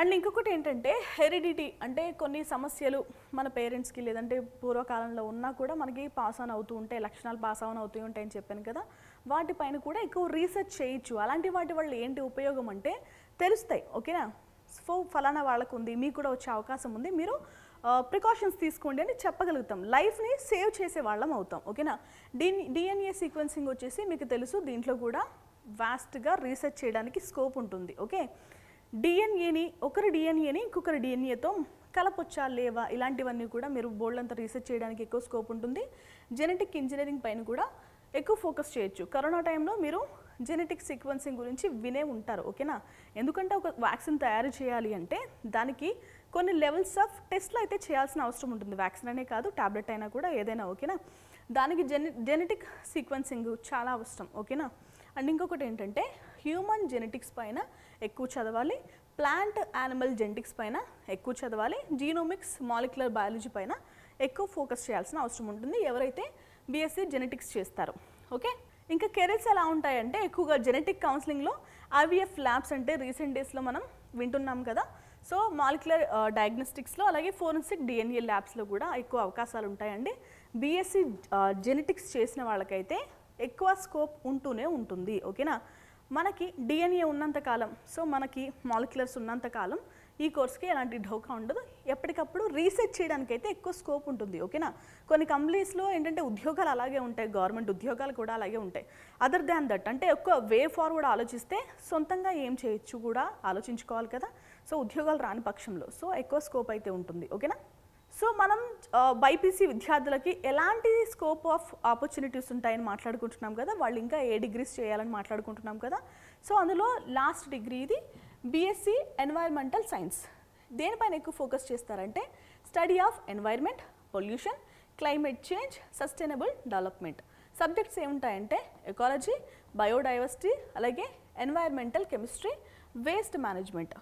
And ఇంకొకటి ఏంటంటే heredity అంటే కొన్ని సమస్యలు మన పేరెంట్స్కి లేదంటే పూర్వకాలంలో ఉన్నా కూడా మనకి పాస్ ఆన్ అవుతూ ఉంటాయి, లక్షణాలు పాస్ ఆన్ అవుతూ ఉంటాయని చెప్పాను కదా, వాటిపైన కూడా ఎక్కువ రీసెర్చ్ చేయొచ్చు. అలాంటి వాటి వల్ల ఏంటి ఉపయోగం అంటే తెలుస్తాయి. ఓకేనా? సో ఫలానా వాళ్ళకు ఉంది, మీకు కూడా వచ్చే అవకాశం ఉంది, మీరు ప్రికాషన్స్ తీసుకోండి అని చెప్పగలుగుతాం. లైఫ్ని సేవ్ చేసే వాళ్ళం అవుతాం. ఓకేనా? డిఎన్ఏ సీక్వెన్సింగ్ వచ్చేసి మీకు తెలుసు, దీంట్లో కూడా వాస్ట్గా రీసెర్చ్ చేయడానికి స్కోప్ ఉంటుంది. ఓకే, ఒకరి డిఎన్ఏని ఇంకొకరి డిఎన్ఏతో కలపొచ్చా లేవా ఇలాంటివన్నీ కూడా మీరు బోల్డ్ అంతా రీసెర్చ్ చేయడానికి ఎక్కువ స్కోప్ ఉంటుంది. జెనెటిక్ ఇంజనీరింగ్ పైన కూడా ఎక్కువ ఫోకస్ చేయొచ్చు. కరోనా టైంలో మీరు జెనెటిక్ సీక్వెన్సింగ్ గురించి వినే ఉంటారు. ఓకేనా? ఎందుకంటే ఒక వ్యాక్సిన్ తయారు చేయాలి అంటే దానికి కొన్ని లెవెల్స్ ఆఫ్ టెస్ట్లు అయితే చేయాల్సిన అవసరం ఉంటుంది. వ్యాక్సిన్ అనే కాదు, ట్యాబ్లెట్ అయినా కూడా ఏదైనా. ఓకేనా? దానికి జెనెటిక్ సీక్వెన్సింగ్ చాలా అవసరం. ఓకేనా? అండ్ ఇంకొకటి ఏంటంటే హ్యూమన్ జెనెటిక్స్ పైన ఎక్కువ చదవాలి, ప్లాంట్ యానిమల్ జెనెటిక్స్ పైన ఎక్కువ చదవాలి, జీనోమిక్స్ మాలిక్యులర్ బయాలజీ పైన ఎక్కువ ఫోకస్ చేయాల్సిన అవసరం ఉంటుంది ఎవరైతే బీఎస్సీ జెనెటిక్స్ చేస్తారో. ఓకే, ఇంకా కెరీర్స్ ఎలా ఉంటాయంటే ఎక్కువగా జెనెటిక్ కౌన్సిలింగ్లో ఐవీఎఫ్ ల్యాబ్స్ అంటే రీసెంట్ డేస్లో మనం వింటున్నాం కదా. సో మాలిక్యులర్ డయాగ్నోస్టిక్స్లో అలాగే ఫోరెన్సిక్ డిఎన్ఏ ల్యాబ్స్లో కూడా ఎక్కువ అవకాశాలు ఉంటాయండి. బీఎస్సీ జెనెటిక్స్ చేసిన వాళ్ళకైతే ఎక్కువ స్కోప్ ఉంటూనే ఉంటుంది. ఓకేనా? మనకి డిఎన్ఏ ఉన్నంతకాలం, సో మనకి మాలిక్యులర్స్ ఉన్నంతకాలం ఈ కోర్స్కి ఎలాంటి ఢోకా ఉండదు. ఎప్పటికప్పుడు రీసెర్చ్ చేయడానికి అయితే ఎక్కువ స్కోప్ ఉంటుంది. ఓకేనా? కొన్ని కంపెనీస్లో ఏంటంటే ఉద్యోగాలు అలాగే ఉంటాయి, గవర్నమెంట్ ఉద్యోగాలు కూడా అలాగే ఉంటాయి. అదర్ దాన్ దట్ అంటే ఎక్కువ వే ఫార్వర్డ్ ఆలోచిస్తే సొంతంగా ఏం చేయొచ్చు కూడా ఆలోచించుకోవాలి కదా. సో ఉద్యోగాలు రాని పక్షంలో సో ఎక్కువ స్కోప్ అయితే ఉంటుంది. ఓకేనా? సో మనం బైపీసీ విద్యార్థులకి ఎలాంటి స్కోప్ ఆఫ్ ఆపర్చునిటీస్ ఉంటాయని మాట్లాడుకుంటున్నాం కదా, వాళ్ళు ఇంకా ఏ డిగ్రీస్ చేయాలని మాట్లాడుకుంటున్నాం కదా. సో అందులో లాస్ట్ డిగ్రీ ఇది బీఎస్సీ ఎన్వైర్మెంటల్ సైన్స్. దేనిపైన ఎక్కువ ఫోకస్ చేస్తారంటే study of environment, pollution, climate change, sustainable development. Subjects ఏముంటాయంటే ఎకాలజీ, బయోడైవర్సిటీ, అలాగే ఎన్వైర్మెంటల్ కెమిస్ట్రీ, వేస్ట్ మేనేజ్మెంట్.